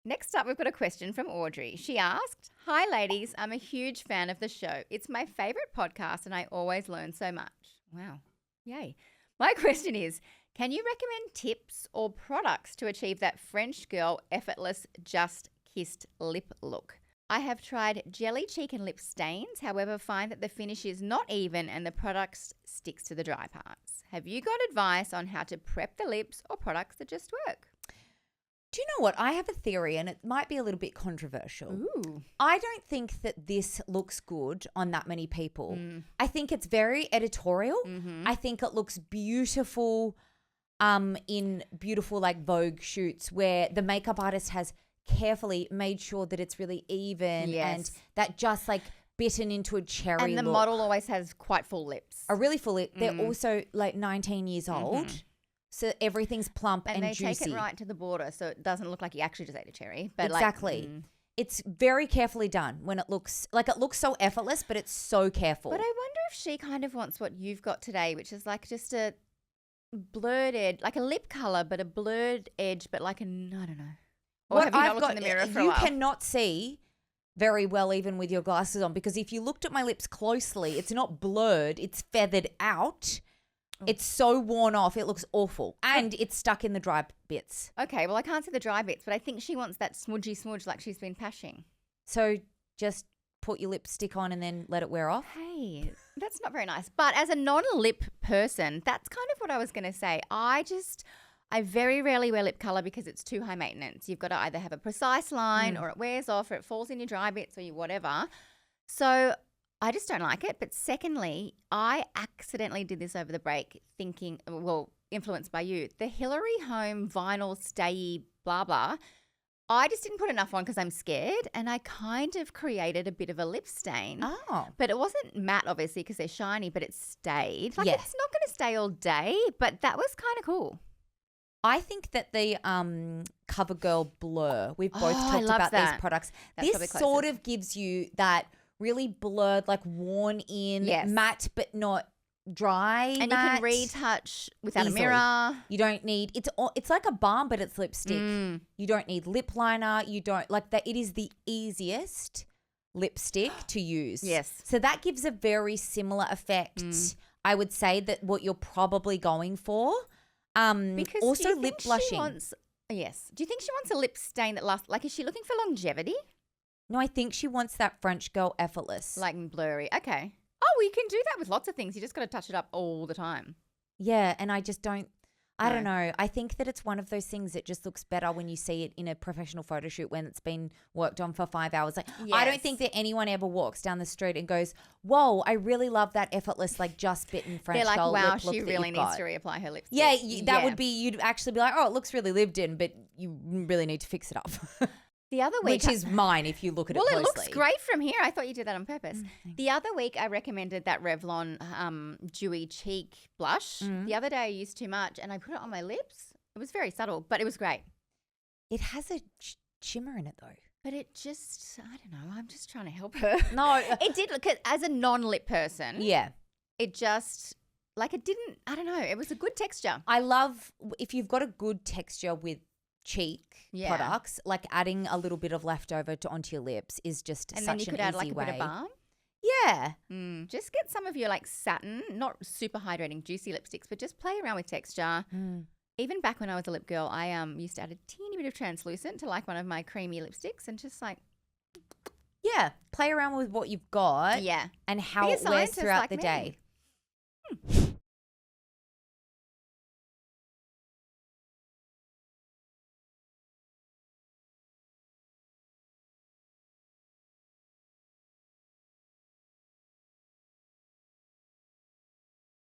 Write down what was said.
Next up, we've got a question from Audrey. She asked, "Hi, ladies. I'm a huge fan of the show. It's my favorite podcast and I always learn so much." Wow. Yay. My question is, can you recommend tips or products to achieve that French girl effortless just kissed lip look? I have tried jelly cheek and lip stains, however, find that the finish is not even and the product sticks to the dry parts. Have you got advice on how to prep the lips or products that just work? Do you know what? I have a theory and it might be a little bit controversial. Ooh. I don't think that this looks good on that many people. I think it's very editorial. Mm-hmm. I think it looks beautiful in beautiful like Vogue shoots where the makeup artist has carefully made sure that it's really even and that just like bitten into a cherry And the look. model always has quite full lips. A really full lip. They're also like 19 years old. So everything's plump and they juicy. take it right to the border so it doesn't look like you actually just ate a cherry. But Exactly. It's very carefully done when it looks so effortless, but it's so careful. But I wonder if she kind of wants what you've got today, which is like just a blurred edge, like a lip color, but a blurred edge, but like I don't know. Or have you not looked in the mirror for a while? You cannot see very well even with your glasses on because if you looked at my lips closely, it's not blurred, it's feathered out. It's so worn off. It looks awful. And it's stuck in the dry bits. Okay, well, I can't see the dry bits, but I think she wants that smudgy smudge like she's been pashing. So just put your lipstick on and then let it wear off? Hey, that's not very nice. But as a non-lip person, that's kind of what I was going to say. I very rarely wear lip colour because it's too high maintenance. You've got to either have a precise line or it wears off or it falls in your dry bits or whatever. So I just don't like it. But secondly, I accidentally did this over the break thinking, well, influenced by you, the Hillary Home vinyl stayy blah, blah. I just didn't put enough on because I'm scared and I kind of created a bit of a lip stain. Oh. But it wasn't matte, obviously, because they're shiny, but it stayed. Like, Yeah. it's not going to stay all day, but that was kind of cool. I think that the CoverGirl Blur, we've both I talked love about that. these products. That's probably This sort closest. of gives you that really blurred, like worn in, matte but not dry And matte. you can retouch without Easily. a mirror. You don't need it's like a balm but it's lipstick. You don't need lip liner. You don't like that. It is the easiest lipstick to use. Yes. So that gives a very similar effect. I would say that what you're probably going for. Because also do you lip think blushing. Yes. Do you think she wants a lip stain that lasts? Like, is she looking for longevity? No, I think she wants that French girl effortless. Like blurry. Okay. Oh, well, you can do that with lots of things. You just got to touch it up all the time. Yeah, and I just don't. I don't know. I think that it's one of those things that just looks better when you see it in a professional photo shoot when it's been worked on for 5 hours. Like, I don't think that anyone ever walks down the street and goes, "Whoa, I really love that effortless, like just bitten French They're like, girl wow, lip look she that really you've needs got." to reapply her lipstick. Yeah, that would be. You'd actually be like, "Oh, it looks really lived in," but you really need to fix it up. The other week, Which is mine if you look at it well, closely. it looks great from here. I thought you did that on purpose. The other week, I recommended that Revlon dewy cheek blush. The other day, I used too much, and I put it on my lips. It was very subtle, but it was great. It has a shimmer in it though. But it just, I don't know. I'm just trying to help her. No, It did look, as a non-lip person, yeah. it just, like it didn't, I don't know. It was a good texture. I love if you've got a good texture with cheek products, like adding a little bit of leftover onto your lips is just And such then you an could add easy like a way. bit of balm. Yeah. Just get some of your like satin, not super hydrating, juicy lipsticks, but just play around with texture. Even back when I was a lip girl, I used to add a teeny bit of translucent to like one of my creamy lipsticks and just like. Yeah. Play around with what you've got Yeah. and how Be a it wears scientist throughout like the me. day.